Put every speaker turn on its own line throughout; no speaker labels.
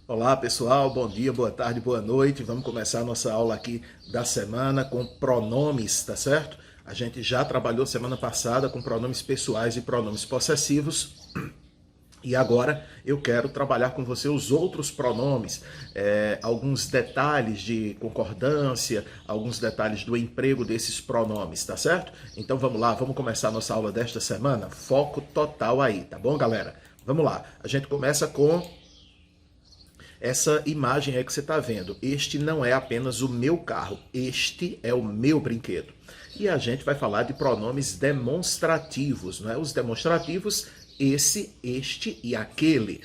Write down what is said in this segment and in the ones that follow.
Olá pessoal, bom dia, boa tarde, boa noite. Vamos começar a nossa aula aqui da semana com pronomes, tá certo? A gente já trabalhou semana passada com pronomes pessoais e pronomes possessivos. E agora eu quero trabalhar com você os outros pronomes, alguns detalhes de concordância, alguns detalhes do emprego desses pronomes, tá certo? Então vamos lá, vamos começar a nossa aula desta semana. Foco total aí, tá bom, galera? Vamos lá, a gente começa com essa imagem aí que você está vendo. Este não é apenas o meu carro, este é o meu brinquedo. E a gente vai falar de pronomes demonstrativos, não é? Os demonstrativos, esse, este e aquele.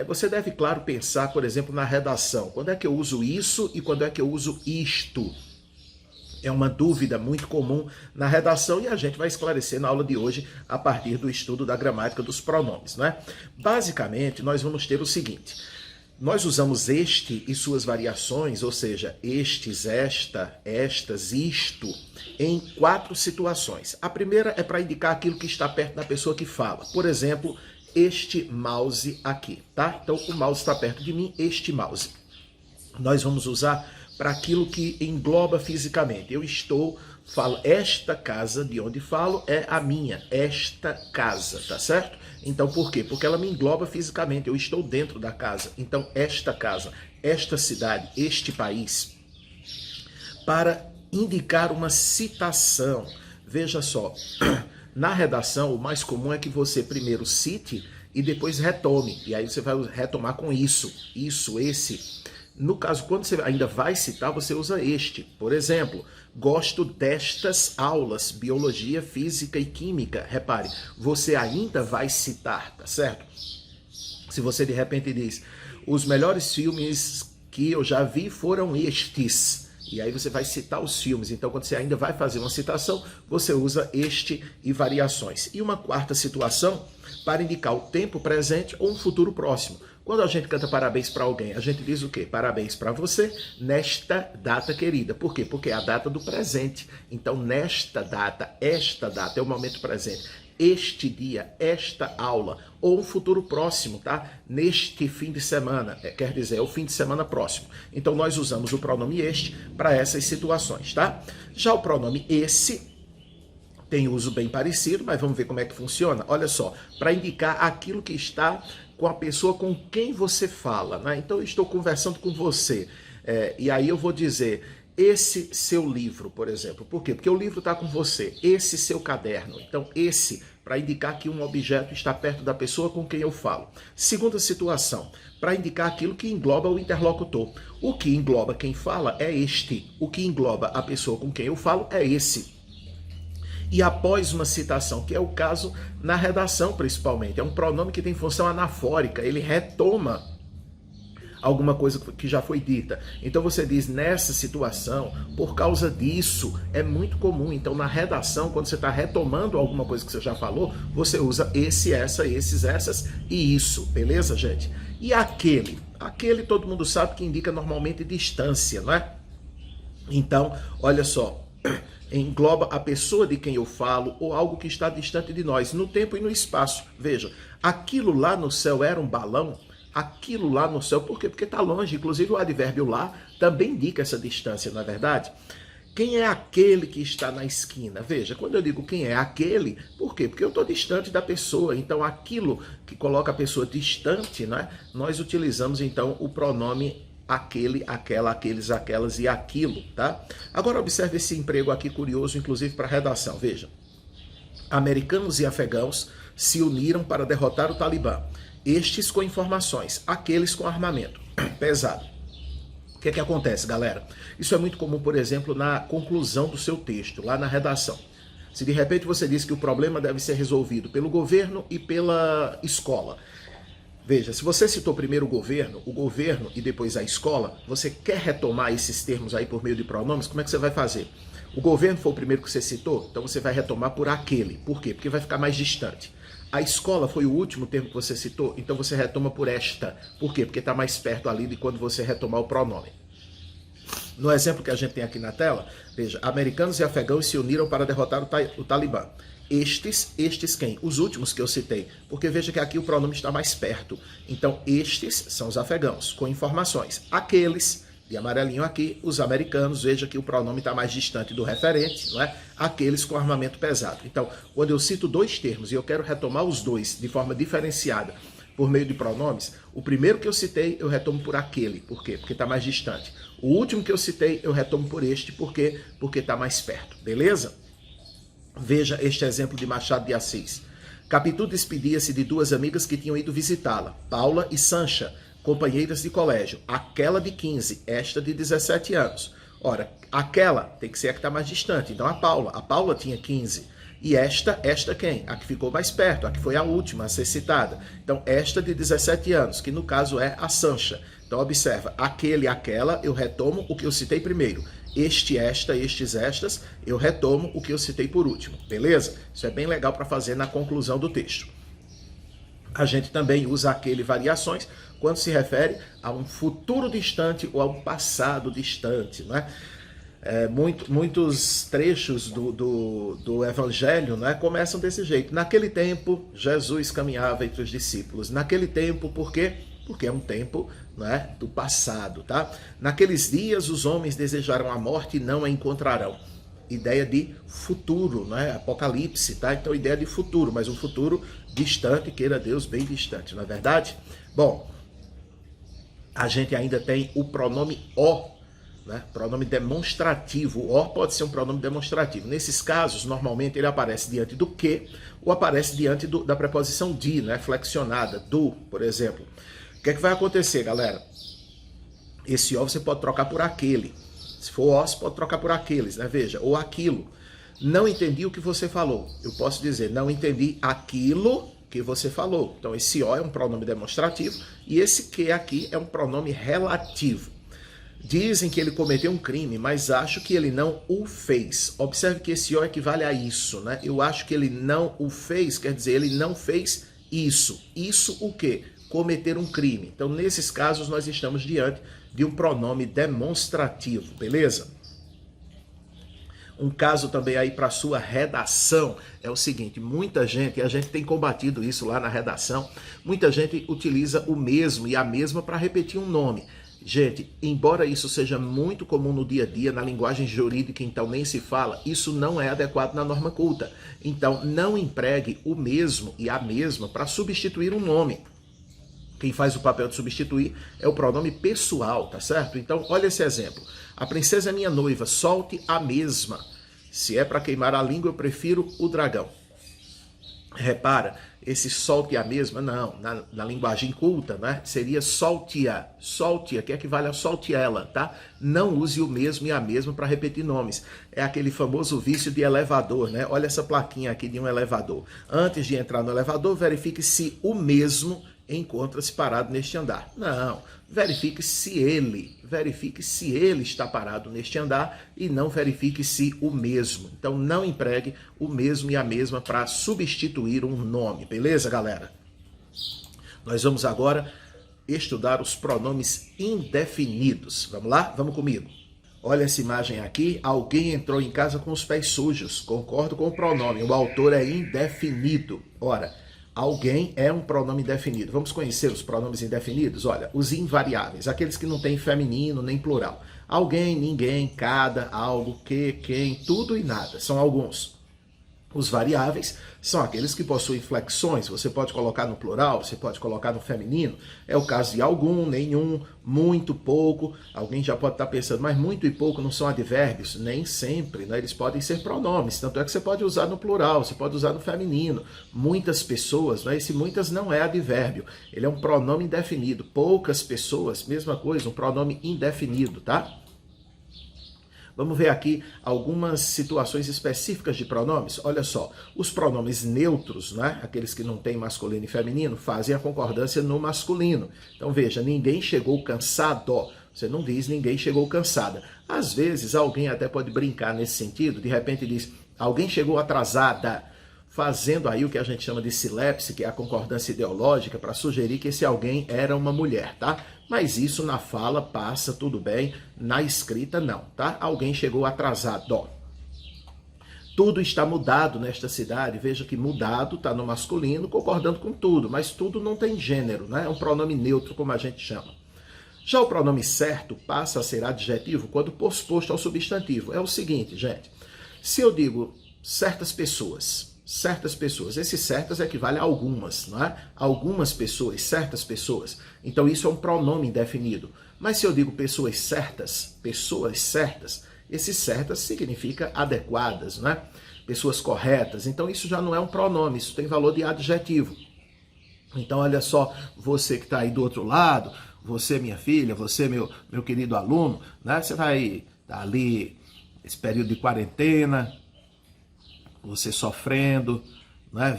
Você deve, claro, pensar, por exemplo, na redação. Quando é que eu uso isso e quando é que eu uso isto? É uma dúvida muito comum na redação e a gente vai esclarecer na aula de hoje a partir do estudo da gramática dos pronomes, né? Basicamente, nós vamos ter o seguinte: nós usamos este e suas variações, ou seja, estes, esta, estas, isto, em 4 situações. A primeira é para indicar aquilo que está perto da pessoa que fala. Por exemplo, este mouse aqui, tá? Então, o mouse está perto de mim, este mouse. Nós vamos usar para aquilo que engloba fisicamente. Falo, esta casa de onde falo é a minha, esta casa, tá certo? Então, por quê? Porque ela me engloba fisicamente, eu estou dentro da casa. Então, esta casa, esta cidade, este país, para indicar uma citação. Veja só, na redação, o mais comum é que você primeiro cite e depois retome. E aí você vai retomar com isso, esse. No caso, quando você ainda vai citar, você usa este. Por exemplo, gosto destas aulas, biologia, física e química. Repare, você ainda vai citar, tá certo? Se você de repente diz, os melhores filmes que eu já vi foram estes. E aí você vai citar os filmes. Então, quando você ainda vai fazer uma citação, você usa este e variações. E uma quarta situação, para indicar o tempo presente ou um futuro próximo. Quando a gente canta parabéns para alguém, a gente diz o quê? Parabéns para você nesta data querida. Por quê? Porque é a data do presente. Então, nesta data, esta data é o momento presente. Este dia, esta aula, ou um futuro próximo, tá? Neste fim de semana, quer dizer, é o fim de semana próximo. Então, nós usamos o pronome este para essas situações, tá? Já o pronome esse tem uso bem parecido, mas vamos ver como é que funciona. Olha só, para indicar aquilo que está com a pessoa com quem você fala, né? Então, eu estou conversando com você, e aí eu vou dizer, esse seu livro, por exemplo. Por quê? Porque o livro está com você. Esse seu caderno. Então, esse, para indicar que um objeto está perto da pessoa com quem eu falo. Segunda situação, para indicar aquilo que engloba o interlocutor. O que engloba quem fala é este. O que engloba a pessoa com quem eu falo é esse. E após uma citação, que é o caso na redação principalmente, é um pronome que tem função anafórica, ele retoma alguma coisa que já foi dita. Então você diz, nessa situação, por causa disso, é muito comum. Então na redação, quando você está retomando alguma coisa que você já falou, você usa esse, essa, esses, essas e isso, beleza, gente? E aquele? Aquele todo mundo sabe que indica normalmente distância, não é? Então, olha só, engloba a pessoa de quem eu falo ou algo que está distante de nós, no tempo e no espaço. Veja, aquilo lá no céu era um balão? Aquilo lá no céu, por quê? Porque está longe. Inclusive o advérbio lá também indica essa distância, não é verdade? Quem é aquele que está na esquina? Veja, quando eu digo quem é aquele, por quê? Porque eu estou distante da pessoa. Então aquilo que coloca a pessoa distante, né? Nós utilizamos então o pronome aquele, aquela, aqueles, aquelas e aquilo, tá? Agora observe esse emprego aqui curioso, inclusive para a redação. Veja, americanos e afegãos se uniram para derrotar o Talibã. Estes com informações, aqueles com armamento pesado. O que é que acontece, galera? Isso é muito comum, por exemplo, na conclusão do seu texto, lá na redação. Se de repente você diz que o problema deve ser resolvido pelo governo e pela escola. Veja, se você citou primeiro o governo e depois a escola, você quer retomar esses termos aí por meio de pronomes, como é que você vai fazer? O governo foi o primeiro que você citou, então você vai retomar por aquele. Por quê? Porque vai ficar mais distante. A escola foi o último termo que você citou, então você retoma por esta. Por quê? Porque está mais perto ali de quando você retomar o pronome. No exemplo que a gente tem aqui na tela, veja, americanos e afegãos se uniram para derrotar o Talibã. Estes quem? Os últimos que eu citei, porque veja que aqui o pronome está mais perto. Então, estes são os afegãos, com informações. Aqueles, de amarelinho aqui, os americanos, veja que o pronome está mais distante do referente, não é? Aqueles com armamento pesado. Então, quando eu cito dois termos e eu quero retomar os dois de forma diferenciada por meio de pronomes, o primeiro que eu citei eu retomo por aquele. Por quê? Porque está mais distante. O último que eu citei eu retomo por este. Por quê? Porque está mais perto. Beleza? Veja este exemplo de Machado de Assis. Capitu despedia-se de duas amigas que tinham ido visitá-la, Paula e Sancha, companheiras de colégio, aquela de 15, esta de 17 anos. Ora, aquela tem que ser a que está mais distante, então a Paula tinha 15. E esta quem? A que ficou mais perto, a que foi a última a ser citada. Então, esta de 17 anos, que no caso é a Sancha. Então, observa, aquele, aquela, eu retomo o que eu citei primeiro. Este, esta, estes, estas, eu retomo o que eu citei por último. Beleza? Isso é bem legal para fazer na conclusão do texto. A gente também usa aquele variações quando se refere a um futuro distante ou a um passado distante, não é? Muitos trechos do Evangelho, né, começam desse jeito. Naquele tempo, Jesus caminhava entre os discípulos. Naquele tempo, por quê? Porque é um tempo, né, do passado. Tá? Naqueles dias, os homens desejaram a morte e não a encontrarão. Ideia de futuro, né? Apocalipse, tá? Então, ideia de futuro, mas um futuro distante, queira Deus, bem distante, não é verdade? Bom, a gente ainda tem o pronome o, né? Pronome demonstrativo. O or pode ser um pronome demonstrativo. Nesses casos, normalmente ele aparece diante do que ou aparece diante da preposição de, né? Flexionada, do, por exemplo. O que é que vai acontecer, galera? Esse o você pode trocar por aquele. Se for o, você pode trocar por aqueles, né? Veja, ou aquilo. Não entendi o que você falou. Eu posso dizer, não entendi aquilo que você falou. Então, esse o é um pronome demonstrativo e esse que aqui é um pronome relativo. Dizem que ele cometeu um crime, mas acho que ele não o fez. Observe que esse o equivale a isso, né? Eu acho que ele não o fez, quer dizer, ele não fez isso. Isso o quê? Cometer um crime. Então, nesses casos, nós estamos diante de um pronome demonstrativo, beleza? Um caso também aí para sua redação é o seguinte, muita gente, e a gente tem combatido isso lá na redação, muita gente utiliza o mesmo e a mesma para repetir um nome. Gente, embora isso seja muito comum no dia a dia, na linguagem jurídica, então nem se fala, isso não é adequado na norma culta. Então, não empregue o mesmo e a mesma para substituir um nome. Quem faz o papel de substituir é o pronome pessoal, tá certo? Então, olha esse exemplo. A princesa é minha noiva, solte a mesma. Se é para queimar a língua, eu prefiro o dragão. Repara, esse solte a mesma, não, na linguagem culta, né? Seria solte-a, que equivale a solte ela, tá? Não use o mesmo e a mesma para repetir nomes. É aquele famoso vício de elevador, né? Olha essa plaquinha aqui de um elevador. Antes de entrar no elevador, verifique se o mesmo encontra-se parado neste andar. Não, verifique se ele está parado neste andar e não verifique se o mesmo. Então não empregue o mesmo e a mesma para substituir um nome, beleza, galera? Nós vamos agora estudar os pronomes indefinidos. Vamos lá? Vamos comigo. Olha essa imagem aqui, alguém entrou em casa com os pés sujos. Concordo com o pronome, o autor é indefinido. Ora, alguém é um pronome indefinido. Vamos conhecer os pronomes indefinidos? Olha, os invariáveis, aqueles que não têm feminino nem plural. Alguém, ninguém, cada, algo, que, quem, tudo e nada. São alguns. Os variáveis são aqueles que possuem flexões. Você pode colocar no plural, você pode colocar no feminino. É o caso de algum, nenhum, muito, pouco. Alguém já pode estar pensando, mas muito e pouco não são advérbios? Nem sempre, né? Eles podem ser pronomes. Tanto é que você pode usar no plural, você pode usar no feminino. Muitas pessoas, né? Esse muitas não é advérbio. Ele é um pronome indefinido. Poucas pessoas, mesma coisa, um pronome indefinido, tá? Vamos ver aqui algumas situações específicas de pronomes. Olha só, os pronomes neutros, né, aqueles que não têm masculino e feminino, fazem a concordância no masculino. Então veja, ninguém chegou cansado. Você não diz ninguém chegou cansada. Às vezes alguém até pode brincar nesse sentido, de repente diz alguém chegou atrasada, fazendo aí o que a gente chama de silepse, que é a concordância ideológica, para sugerir que esse alguém era uma mulher, tá? Mas isso na fala passa tudo bem, na escrita não, tá? Alguém chegou atrasado. Tudo está mudado nesta cidade. Veja que mudado está no masculino, concordando com tudo, mas tudo não tem gênero, né? É um pronome neutro, como a gente chama. Já o pronome certo passa a ser adjetivo quando posposto ao substantivo. É o seguinte, gente. Se eu digo certas pessoas, esse certas equivale a algumas, não é? Algumas pessoas, certas pessoas. Então isso é um pronome indefinido. Mas se eu digo pessoas certas, esse certas significa adequadas, não é? Pessoas corretas. Então isso já não é um pronome, isso tem valor de adjetivo. Então olha só, você que está aí do outro lado, você minha filha, você meu querido aluno, né? Você vai estar ali nesse período de quarentena, você sofrendo, né?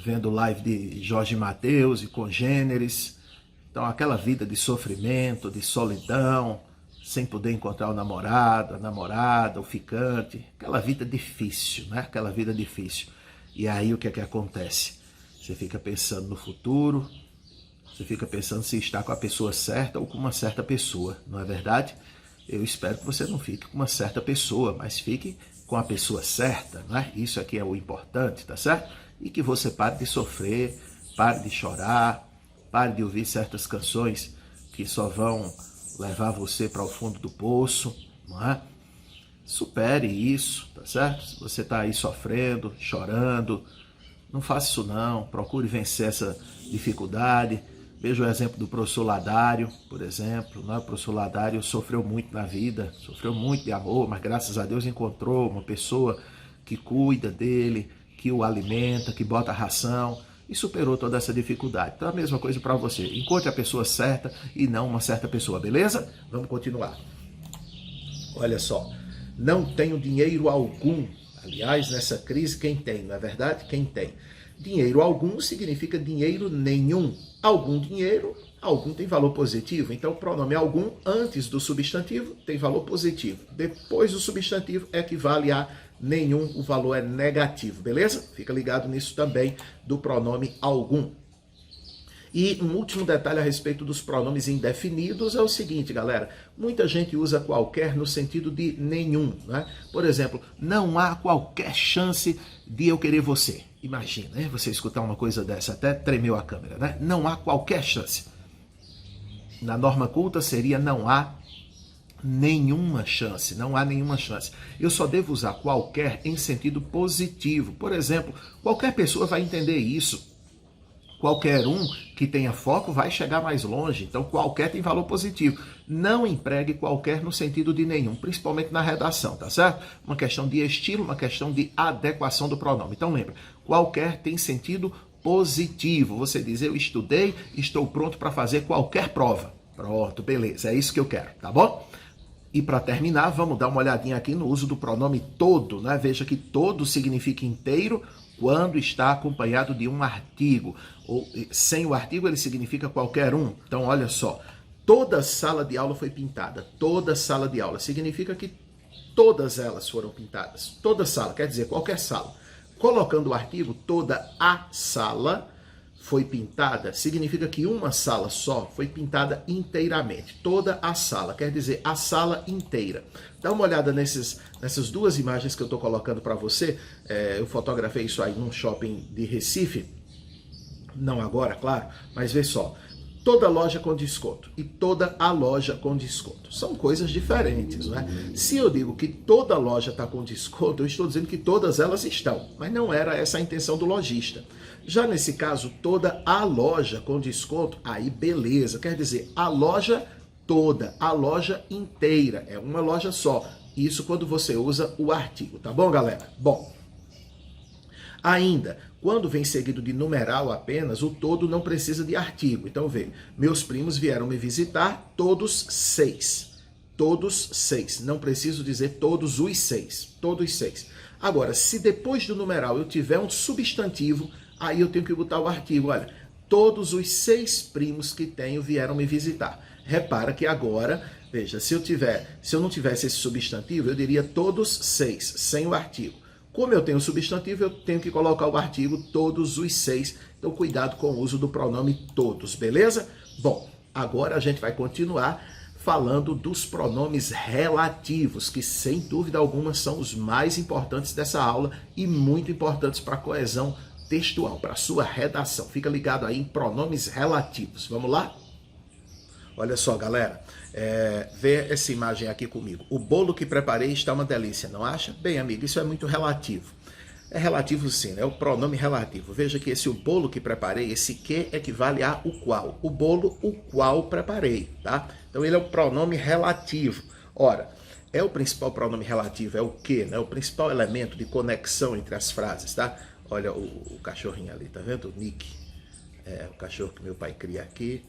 Vendo live de Jorge Mateus e congêneres. Então aquela vida de sofrimento, de solidão, sem poder encontrar o namorado, a namorada, o ficante, aquela vida difícil, né? Aquela vida difícil. E aí o que é que acontece? Você fica pensando no futuro, você fica pensando se está com a pessoa certa ou com uma certa pessoa, não é verdade? Eu espero que você não fique com uma certa pessoa, mas fique com a pessoa certa, né? Isso aqui é o importante, tá certo? E que você pare de sofrer, pare de chorar, pare de ouvir certas canções que só vão levar você para o fundo do poço, não é? Supere isso, tá certo? Se você está aí sofrendo, chorando, não faça isso não, procure vencer essa dificuldade. Veja o exemplo do professor Ladário, por exemplo, né? O professor Ladário sofreu muito na vida, sofreu muito de amor, mas graças a Deus encontrou uma pessoa que cuida dele, que o alimenta, que bota ração e superou toda essa dificuldade. Então a mesma coisa para você, encontre a pessoa certa e não uma certa pessoa, beleza? Vamos continuar. Olha só, não tenho dinheiro algum. Aliás, nessa crise, quem tem, não é verdade? Quem tem. Dinheiro algum significa dinheiro nenhum. Algum dinheiro, algum tem valor positivo. Então, o pronome algum, antes do substantivo, tem valor positivo. Depois do substantivo, equivale a nenhum, o valor é negativo, beleza? Fica ligado nisso também, do pronome algum. E um último detalhe a respeito dos pronomes indefinidos é o seguinte, galera. Muita gente usa qualquer no sentido de nenhum, né? Por exemplo, não há qualquer chance de eu querer você. Imagina, né? Você escutar uma coisa dessa, até tremeu a câmera, né? Não há qualquer chance. Na norma culta seria não há nenhuma chance, não há nenhuma chance. Eu só devo usar qualquer em sentido positivo. Por exemplo, qualquer pessoa vai entender isso. Qualquer um que tenha foco vai chegar mais longe. Então, qualquer tem valor positivo. Não empregue qualquer no sentido de nenhum, principalmente na redação, tá certo? Uma questão de estilo, uma questão de adequação do pronome. Então, lembra, qualquer tem sentido positivo. Você diz, eu estudei, estou pronto para fazer qualquer prova. Pronto, beleza, é isso que eu quero, tá bom? E para terminar, vamos dar uma olhadinha aqui no uso do pronome todo, né? Veja que todo significa inteiro quando está acompanhado de um artigo. Ou sem o artigo ele significa qualquer um. Então olha só, toda sala de aula foi pintada. Toda sala de aula significa que todas elas foram pintadas. Toda sala, quer dizer qualquer sala. Colocando o artigo toda a sala foi pintada, significa que uma sala só foi pintada inteiramente. Toda a sala, quer dizer a sala inteira. Dá uma olhada nessas duas imagens que eu estou colocando para você. Eu fotografei isso aí num shopping de Recife. Não agora, claro, mas vê só. Toda loja com desconto e toda a loja com desconto. São coisas diferentes, não é? Se eu digo que toda loja está com desconto, eu estou dizendo que todas elas estão. Mas não era essa a intenção do lojista. Já nesse caso, toda a loja com desconto, aí beleza. Quer dizer, a loja toda, a loja inteira. É uma loja só. Isso quando você usa o artigo, tá bom, galera? Bom, ainda, quando vem seguido de numeral apenas, o todo não precisa de artigo. Então, vê, meus primos vieram me visitar, todos 6. Todos 6. Não preciso dizer todos os 6. Todos 6. Agora, se depois do numeral eu tiver um substantivo, aí eu tenho que botar o artigo. Olha, todos os 6 primos que tenho vieram me visitar. Repara que agora, veja, se eu não tivesse esse substantivo, eu diria todos 6, sem o artigo. Como eu tenho substantivo, eu tenho que colocar o artigo todos os 6. Então, cuidado com o uso do pronome todos, beleza? Bom, agora a gente vai continuar falando dos pronomes relativos, que sem dúvida alguma são os mais importantes dessa aula e muito importantes para a coesão textual, para a sua redação. Fica ligado aí em pronomes relativos. Vamos lá? Olha só, galera, vê essa imagem aqui comigo. O bolo que preparei está uma delícia, não acha? Bem, amigo, isso é muito relativo. É relativo sim, né? É o pronome relativo. Veja que esse o bolo que preparei, esse que equivale a o qual. O bolo, o qual preparei, tá? Então ele é o pronome relativo. Ora, é o principal pronome relativo, é o que, né? O principal elemento de conexão entre as frases, tá? Olha o cachorrinho ali, tá vendo? O Nick. É o cachorro que meu pai cria aqui.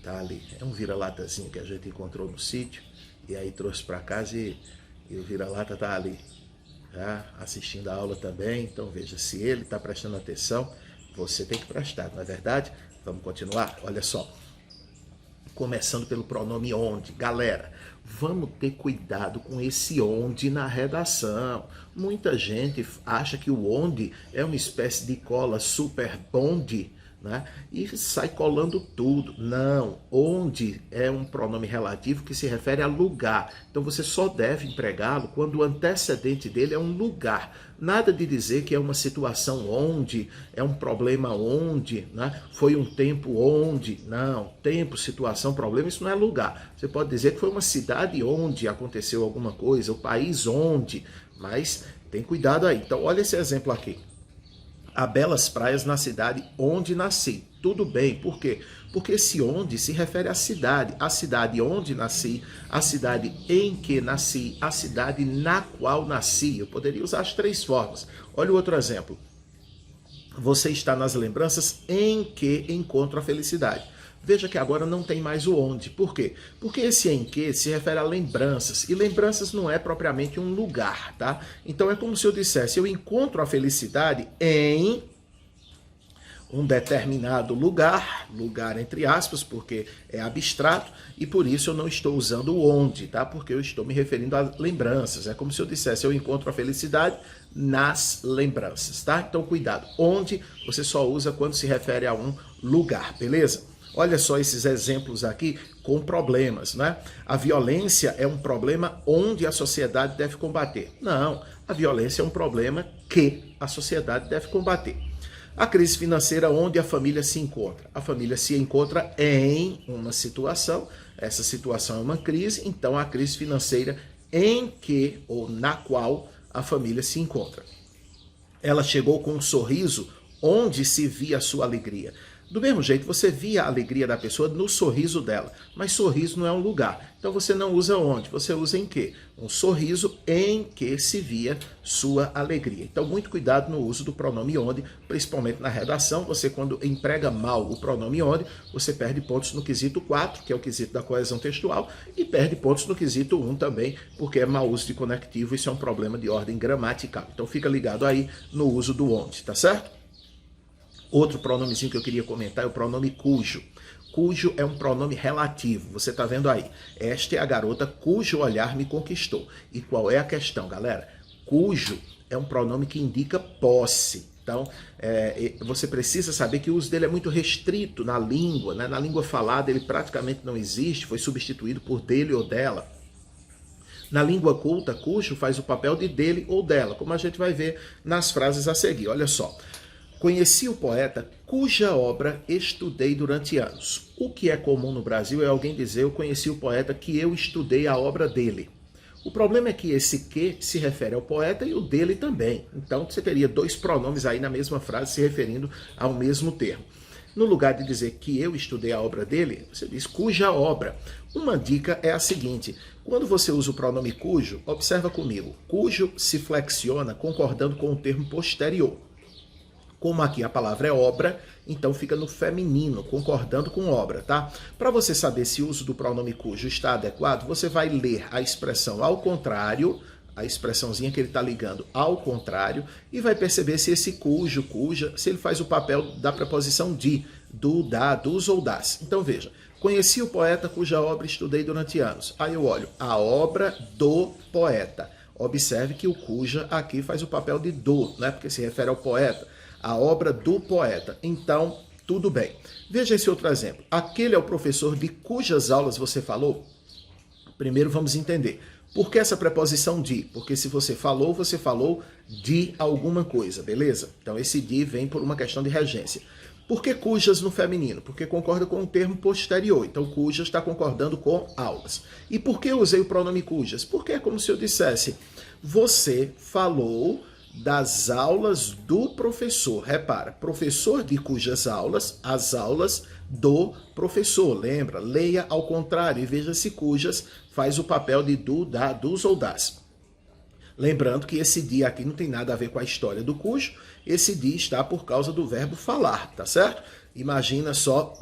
Tá ali. É um vira-latazinho que a gente encontrou no sítio. E aí trouxe para casa e o vira-lata tá ali. Tá? Assistindo a aula também. Então veja, se ele está prestando atenção, você tem que prestar, não é verdade? Vamos continuar? Olha só. Começando pelo pronome onde. Galera, vamos ter cuidado com esse onde na redação. Muita gente acha que o onde é uma espécie de cola super bonde, né? E sai colando tudo. Não, onde é um pronome relativo que se refere a lugar. Então você só deve empregá-lo quando o antecedente dele é um lugar. Nada de dizer que é uma situação onde, é um problema onde, né? Foi um tempo onde. Não, tempo, situação, problema, isso não é lugar. Você pode dizer que foi uma cidade onde aconteceu alguma coisa, o país onde, mas tem cuidado aí. Então olha esse exemplo aqui. Há belas praias na cidade onde nasci. Tudo bem, por quê? Porque esse onde se refere à cidade onde nasci, a cidade em que nasci, a cidade na qual nasci. Eu poderia usar as três formas. Olha o outro exemplo. Você está nas lembranças em que encontra a felicidade. Veja que agora não tem mais o onde. Por quê? Porque esse em que se refere a lembranças. E lembranças não é propriamente um lugar, tá? Então é como se eu dissesse, eu encontro a felicidade em um determinado lugar, lugar entre aspas, porque é abstrato, e por isso eu não estou usando o onde, tá? Porque eu estou me referindo a lembranças. É como se eu dissesse, eu encontro a felicidade nas lembranças, tá? Então cuidado, onde você só usa quando se refere a um lugar, beleza? Olha só esses exemplos aqui com problemas, né? A violência é um problema onde a sociedade deve combater. Não, a violência é um problema que a sociedade deve combater. A crise financeira onde a família se encontra. A família se encontra em uma situação, essa situação é uma crise, então a crise financeira em que ou na qual a família se encontra. Ela chegou com um sorriso onde se via a sua alegria. Do mesmo jeito, você via a alegria da pessoa no sorriso dela, mas sorriso não é um lugar. Então você não usa onde, você usa em que? Um sorriso em que se via sua alegria. Então muito cuidado no uso do pronome onde, principalmente na redação. Você quando emprega mal o pronome onde, você perde pontos no quesito 4, que é o quesito da coesão textual, e perde pontos no quesito 1 também, porque é mau uso de conectivo, isso é um problema de ordem gramatical. Então fica ligado aí no uso do onde, tá certo? Outro pronomezinho que eu queria comentar é o pronome cujo. Cujo é um pronome relativo, você está vendo aí. Esta é a garota cujo olhar me conquistou. E qual é a questão, galera? Cujo é um pronome que indica posse. Então, você precisa saber que o uso dele é muito restrito na língua, né? Na língua falada ele praticamente não existe, foi substituído por dele ou dela. Na língua culta, cujo faz o papel de dele ou dela, como a gente vai ver nas frases a seguir. Olha só. Conheci o poeta cuja obra estudei durante anos. O que é comum no Brasil é alguém dizer eu conheci o poeta que eu estudei a obra dele. O problema é que esse que se refere ao poeta e o dele também. Então você teria dois pronomes aí na mesma frase se referindo ao mesmo termo. No lugar de dizer que eu estudei a obra dele, você diz cuja obra. Uma dica é a seguinte, quando você usa o pronome cujo, observa comigo, cujo se flexiona concordando com o termo posterior. Como aqui a palavra é obra, então fica no feminino, concordando com obra, tá? Para você saber se o uso do pronome cujo está adequado, você vai ler a expressão ao contrário, a expressãozinha que ele está ligando ao contrário, e vai perceber se esse cujo, cuja, se ele faz o papel da preposição de, do, da, dos ou das. Então veja, conheci o poeta cuja obra estudei durante anos. Aí eu olho, a obra do poeta. Observe que o cuja aqui faz o papel de do, né? Porque se refere ao poeta. A obra do poeta. Então, tudo bem. Veja esse outro exemplo. Aquele é o professor de cujas aulas você falou? Primeiro vamos entender. Por que essa preposição de? Porque se você falou de alguma coisa, beleza? Então esse de vem por uma questão de regência. Por que cujas no feminino? Porque concorda com o termo posterior. Então cujas está concordando com aulas. E por que eu usei o pronome cujas? Porque é como se eu dissesse, você falou das aulas do professor. Repara, professor de cujas aulas, as aulas do professor. Lembra? Leia ao contrário e veja se cujas faz o papel de do, da, dos ou das. Lembrando que esse de aqui não tem nada a ver com a história do cujo, esse de está por causa do verbo falar, tá certo? Imagina só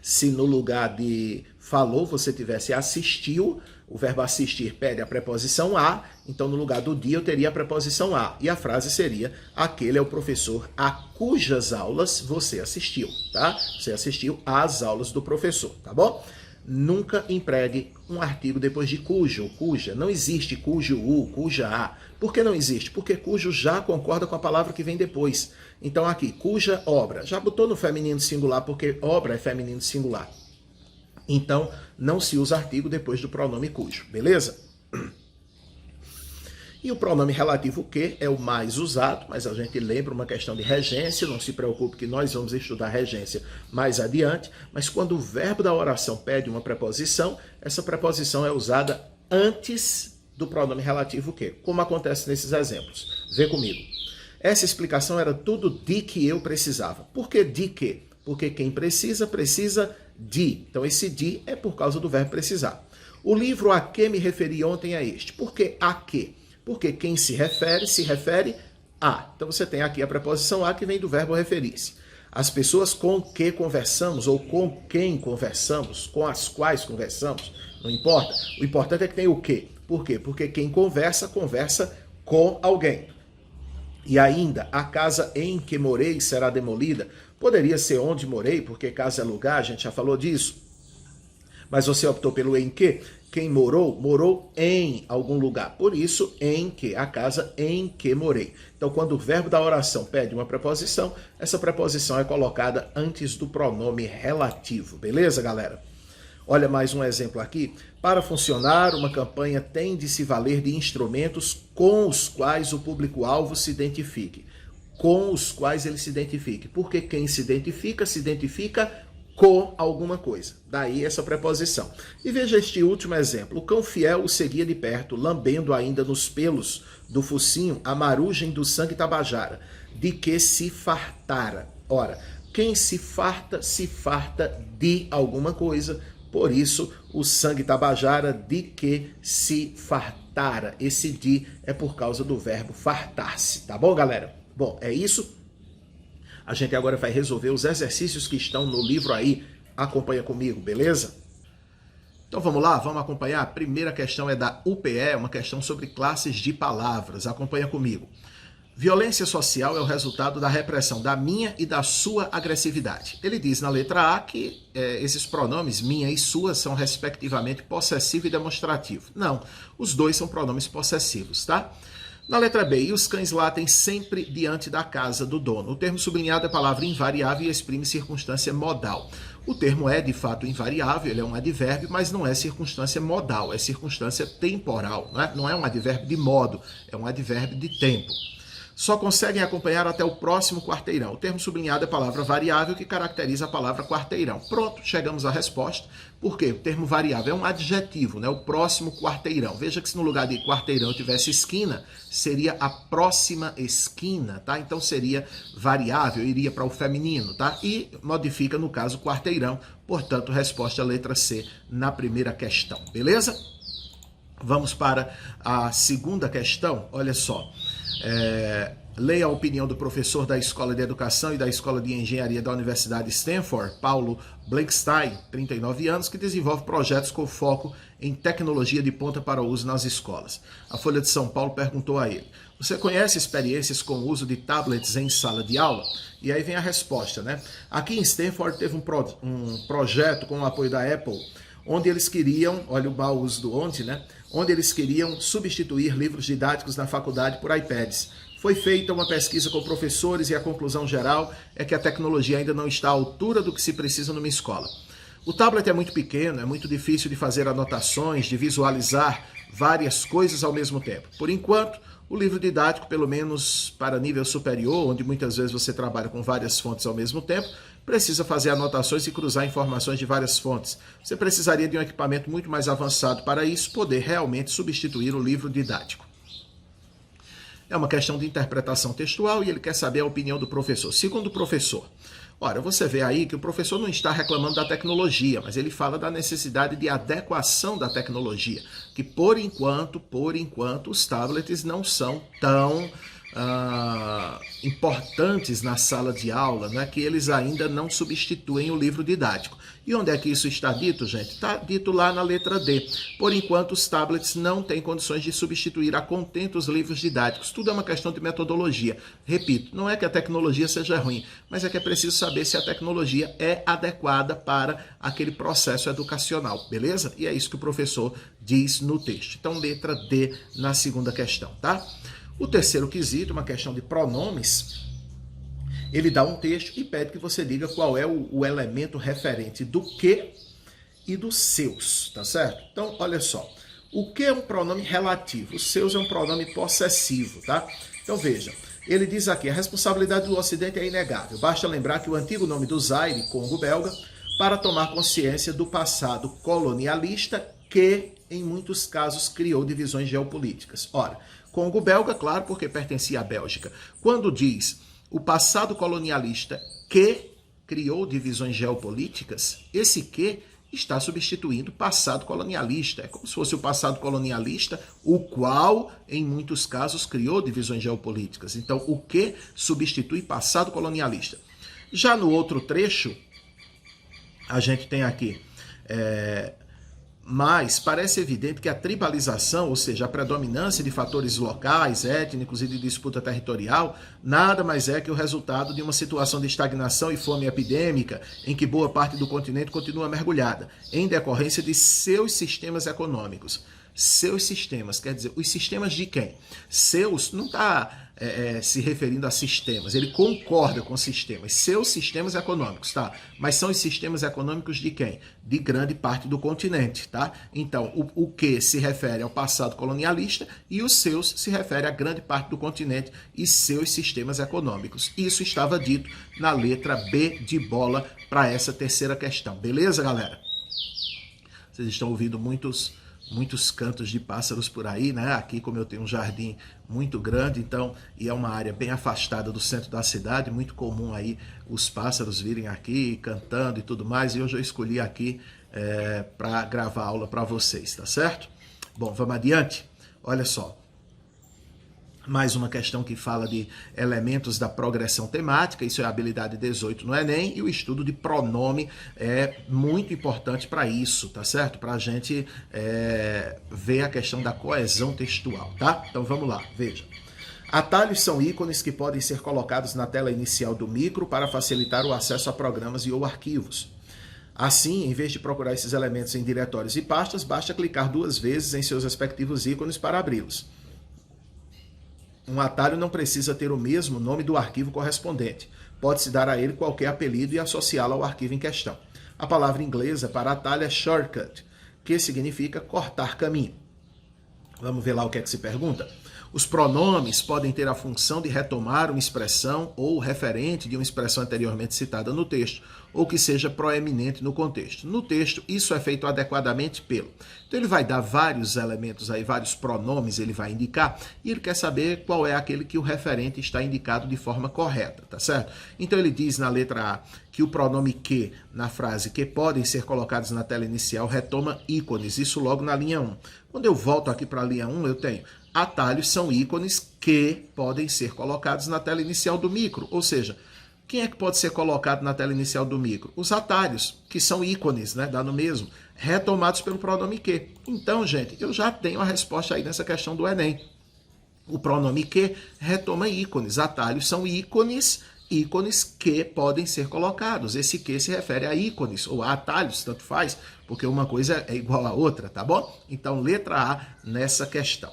se no lugar de falou você tivesse assistiu, o verbo assistir pede a preposição a, então no lugar do de eu teria a preposição a, e a frase seria, aquele é o professor a cujas aulas você assistiu, tá? Você assistiu às aulas do professor, tá bom? Nunca empregue um artigo depois de cujo ou cuja. Não existe cujo u, cuja a. Por que não existe? Porque cujo já concorda com a palavra que vem depois. Então aqui, cuja obra. Já botou no feminino singular porque obra é feminino singular. Então não se usa artigo depois do pronome cujo, beleza? E o pronome relativo que é o mais usado, mas a gente lembra uma questão de regência, não se preocupe que nós vamos estudar regência mais adiante, mas quando o verbo da oração pede uma preposição, essa preposição é usada antes do pronome relativo que, como acontece nesses exemplos. Vê comigo. Essa explicação era tudo de que eu precisava. Por que de que? Porque quem precisa, precisa de. Então esse de é por causa do verbo precisar. O livro a que me referi ontem é este. Por que a que? Porque quem se refere a. Então você tem aqui a preposição a que vem do verbo referir-se. As pessoas com que conversamos ou com quem conversamos, com as quais conversamos, não importa. O importante é que tem o que. Por quê? Porque quem conversa, conversa com alguém. E ainda, a casa em que morei será demolida. Poderia ser onde morei, porque casa é lugar, a gente já falou disso. Mas você optou pelo em que? Quem morou, morou em algum lugar. Por isso, em que, a casa em que morei. Então, quando o verbo da oração pede uma preposição, essa preposição é colocada antes do pronome relativo. Beleza, galera? Olha mais um exemplo aqui. Para funcionar, uma campanha tem de se valer de instrumentos com os quais o público-alvo se identifique. Com os quais ele se identifique. Porque quem se identifica com alguma coisa. Daí essa preposição. E veja este último exemplo. O cão fiel o seguia de perto, lambendo ainda nos pelos do focinho a marugem do sangue tabajara, de que se fartara. Ora, quem se farta de alguma coisa, por isso o sangue tabajara de que se fartara. Esse de é por causa do verbo fartar-se. Tá bom, galera? Bom, é isso. A gente agora vai resolver os exercícios que estão no livro aí. Acompanha comigo, beleza? Então vamos lá, vamos acompanhar. A primeira questão é da UPE, uma questão sobre classes de palavras. Acompanha comigo. Violência social é o resultado da repressão da minha e da sua agressividade. Ele diz na letra A que esses pronomes minha e sua são respectivamente possessivo e demonstrativo. Não, os dois são pronomes possessivos, tá? Na letra B, e os cães latem sempre diante da casa do dono. O termo sublinhado é palavra invariável e exprime circunstância modal. O termo é, de fato, invariável, ele é um advérbio, mas não é circunstância modal, é circunstância temporal. Não é um advérbio de modo, é um advérbio de tempo. Só conseguem acompanhar até o próximo quarteirão. O termo sublinhado é palavra variável que caracteriza a palavra quarteirão. Pronto, chegamos à resposta. Por quê? O termo variável é um adjetivo, né? O próximo quarteirão. Veja que se no lugar de quarteirão tivesse esquina, seria a próxima esquina, tá? Então seria variável, iria para o feminino, tá? E modifica, no caso, quarteirão. Portanto, resposta letra C na primeira questão, beleza? Vamos para a segunda questão. Olha só. Leia a opinião do professor da Escola de Educação e da Escola de Engenharia da Universidade Stanford, Paulo Blankstein, 39 anos, que desenvolve projetos com foco em tecnologia de ponta para o uso nas escolas. A Folha de São Paulo perguntou a ele: você conhece experiências com o uso de tablets em sala de aula? E aí vem a resposta, né? Aqui em Stanford teve um projeto com o apoio da Apple, onde eles queriam, olha o mau uso do onde, né? Onde eles queriam substituir livros didáticos na faculdade por iPads. Foi feita uma pesquisa com professores e a conclusão geral é que a tecnologia ainda não está à altura do que se precisa numa escola. O tablet é muito pequeno, é muito difícil de fazer anotações, de visualizar várias coisas ao mesmo tempo. Por enquanto, o livro didático, pelo menos para nível superior, onde muitas vezes você trabalha com várias fontes ao mesmo tempo, precisa fazer anotações e cruzar informações de várias fontes. Você precisaria de um equipamento muito mais avançado para isso, poder realmente substituir o livro didático. É uma questão de interpretação textual e ele quer saber a opinião do professor. Segundo o professor, ora, você vê aí que o professor não está reclamando da tecnologia, mas ele fala da necessidade de adequação da tecnologia, que por enquanto, os tablets não são tão importantes na sala de aula, né, que eles ainda não substituem o livro didático. E onde é que isso está dito, gente? Está dito lá na letra D. Por enquanto, os tablets não têm condições de substituir a contento os livros didáticos. Tudo é uma questão de metodologia. Repito, não é que a tecnologia seja ruim, mas é que é preciso saber se a tecnologia é adequada para aquele processo educacional, beleza? E é isso que o professor diz no texto. Então, letra D na segunda questão, tá? O terceiro quesito, uma questão de pronomes, ele dá um texto e pede que você diga qual é o elemento referente do que e dos seus, tá certo? Então, olha só, o que é um pronome relativo? Os seus é um pronome possessivo, tá? Então, veja, ele diz aqui, a responsabilidade do Ocidente é inegável. Basta lembrar que o antigo nome do Zaire, Congo-Belga, para tomar consciência do passado colonialista que, em muitos casos, criou divisões geopolíticas. Ora, Congo-Belga, claro, porque pertencia à Bélgica. Quando diz o passado colonialista que criou divisões geopolíticas, esse que está substituindo o passado colonialista. É como se fosse o passado colonialista, o qual, em muitos casos, criou divisões geopolíticas. Então, o que substitui passado colonialista. Já no outro trecho, a gente tem aqui... Mas parece evidente que a tribalização, ou seja, a predominância de fatores locais, étnicos e de disputa territorial, nada mais é que o resultado de uma situação de estagnação e fome epidêmica em que boa parte do continente continua mergulhada, em decorrência de seus sistemas econômicos. Seus sistemas, quer dizer, os sistemas de quem? Seus não está se referindo a sistemas, ele concorda com sistemas, seus sistemas econômicos, tá? Mas são os sistemas econômicos de quem? De grande parte do continente, tá? Então, o que se refere ao passado colonialista e os seus se refere a grande parte do continente e seus sistemas econômicos. Isso estava dito na letra B de bola para essa terceira questão, beleza, galera? Vocês estão ouvindo muitos cantos de pássaros por aí, né? Aqui, como eu tenho um jardim muito grande, então, e é uma área bem afastada do centro da cidade, muito comum aí os pássaros virem aqui cantando e tudo mais, e hoje eu escolhi aqui para gravar a aula para vocês, tá certo? Bom, vamos adiante? Olha só. Mais uma questão que fala de elementos da progressão temática, isso é a habilidade 18 no Enem, e o estudo de pronome é muito importante para isso, tá certo? Para a gente ver a questão da coesão textual, tá? Então vamos lá, veja. Atalhos são ícones que podem ser colocados na tela inicial do micro para facilitar o acesso a programas e ou arquivos. Assim, em vez de procurar esses elementos em diretórios e pastas, basta clicar 2 vezes em seus respectivos ícones para abri-los. Um atalho não precisa ter o mesmo nome do arquivo correspondente. Pode-se dar a ele qualquer apelido e associá-lo ao arquivo em questão. A palavra inglesa para atalho é shortcut, que significa cortar caminho. Vamos ver lá o que é que se pergunta? Os pronomes podem ter a função de retomar uma expressão ou referente de uma expressão anteriormente citada no texto, ou que seja proeminente no contexto. No texto, isso é feito adequadamente pelo. Então, ele vai dar vários elementos aí, vários pronomes ele vai indicar, e ele quer saber qual é aquele que o referente está indicado de forma correta, tá certo? Então, ele diz na letra A que o pronome que, na frase que podem ser colocados na tela inicial, retoma ícones, isso logo na linha 1. Quando eu volto aqui para a linha 1, eu tenho atalhos são ícones que podem ser colocados na tela inicial do micro, ou seja, quem é que pode ser colocado na tela inicial do micro? Os atalhos, que são ícones, né, dá no mesmo, retomados pelo pronome que. Então, gente, eu já tenho a resposta aí nessa questão do Enem. O pronome que retoma ícones, atalhos são ícones que podem ser colocados. Esse que se refere a ícones ou a atalhos, tanto faz, porque uma coisa é igual à outra, tá bom? Então, letra A nessa questão.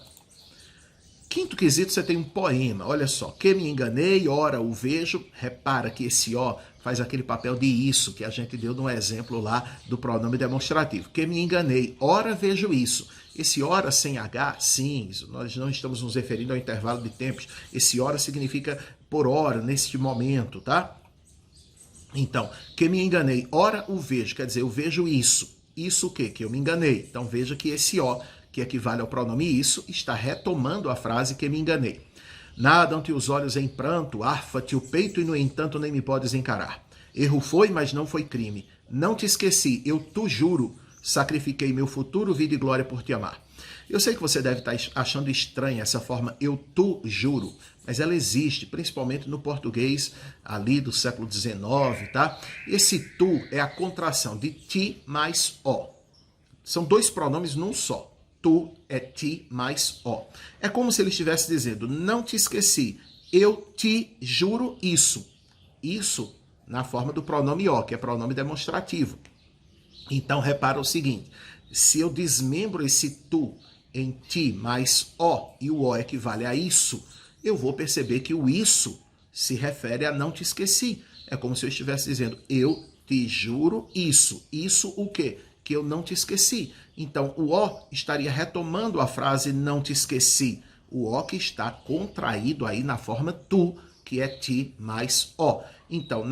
Quinto quesito, você tem um poema. Olha só. Que me enganei, ora o vejo. Repara que esse ó faz aquele papel de isso que a gente deu no exemplo lá do pronome demonstrativo. Que me enganei, ora vejo isso. Esse ora sem H, sim, nós não estamos nos referindo ao intervalo de tempos. Esse ora significa por hora, neste momento, tá? Então, que me enganei, ora o vejo, quer dizer, eu vejo isso. Isso o quê? Que eu me enganei. Então veja que esse ó, que equivale ao pronome isso, está retomando a frase que me enganei. Nadam-te os olhos em pranto, arfa-te o peito e no entanto nem me podes encarar. Erro foi, mas não foi crime. Não te esqueci, eu tu juro, sacrifiquei meu futuro, vida e glória por te amar. Eu sei que você deve estar achando estranha essa forma eu tu juro, mas ela existe, principalmente no português ali do século XIX, tá? Esse tu é a contração de ti mais ó. São dois pronomes num só. Tu é ti mais ó. É como se ele estivesse dizendo, não te esqueci, eu te juro isso. Isso na forma do pronome ó, que é pronome demonstrativo. Então, repara o seguinte, se eu desmembro esse tu em ti mais ó, e o ó equivale a isso, eu vou perceber que o isso se refere a não te esqueci. É como se eu estivesse dizendo, eu te juro isso. Isso o quê? Que eu não te esqueci. Então, o ó estaria retomando a frase não te esqueci. O ó que está contraído aí na forma tu, que é ti mais ó. Então,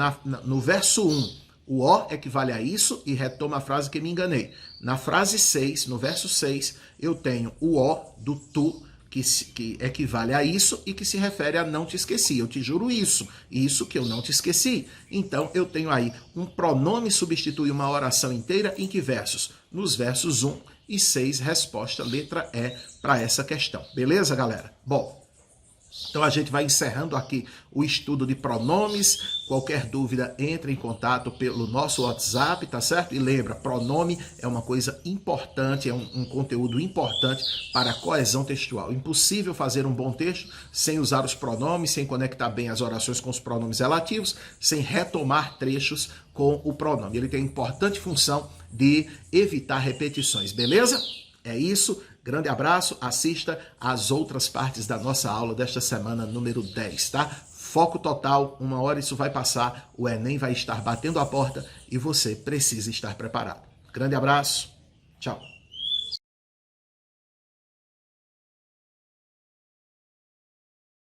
no verso 1, o ó equivale a isso e retoma a frase que me enganei. Na frase 6, no verso 6, eu tenho o ó do tu, que equivale a isso e que se refere a não te esqueci. Eu te juro isso que eu não te esqueci. Então, eu tenho aí um pronome substitui uma oração inteira em que versos? Nos versos 1 e 6, resposta letra E para essa questão. Beleza, galera? Bom, então a gente vai encerrando aqui o estudo de pronomes. Qualquer dúvida, entre em contato pelo nosso WhatsApp, tá certo? E lembra, pronome é uma coisa importante, é um conteúdo importante para a coesão textual. Impossível fazer um bom texto sem usar os pronomes, sem conectar bem as orações com os pronomes relativos, sem retomar trechos com o pronome. Ele tem a importante função de evitar repetições, beleza? É isso. Grande abraço, assista às outras partes da nossa aula desta semana número 10, tá? Foco total, 1 hora isso vai passar, o Enem vai estar batendo a porta e você precisa estar preparado. Grande abraço, tchau.